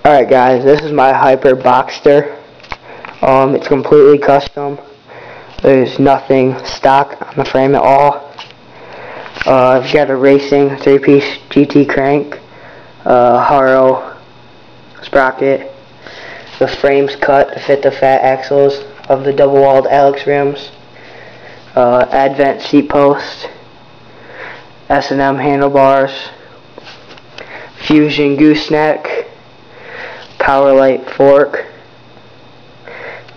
Alright guys, this is my Hyper Boxster. It's completely custom. There's nothing stock on the frame at all. I've got a racing 3-piece GT crank, Haro sprocket. The frame's cut to fit the fat axles of the double-walled Alex rims. Advent seat post, S&M handlebars, Fusion gooseneck, Powerlight fork,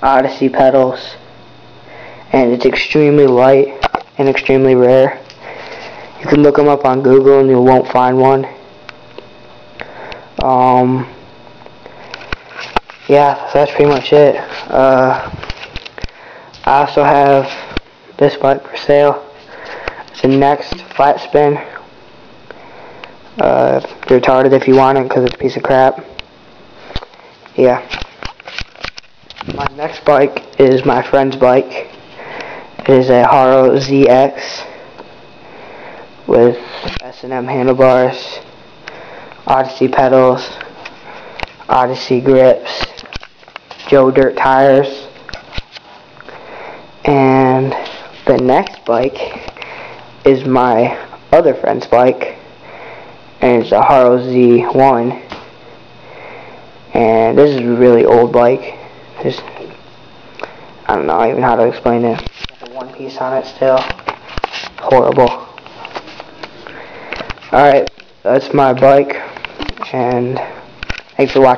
Odyssey pedals, and it's extremely light and extremely rare. You can look them up on Google and you won't find one. Yeah, so that's pretty much it. I also have this bike for sale. It's a Next flat spin. You're retarded if you want it because it's a piece of crap. Yeah. My next bike is my friend's bike. It is a Haro ZX with S&M handlebars, Odyssey pedals, Odyssey grips, Joe Dirt tires, and the next bike is my other friend's bike, and it's a Haro Z1, and this is a really old bike. I don't know even how to explain it. Got the one piece on it still. Horrible. Alright, that's my bike, and thanks for watching.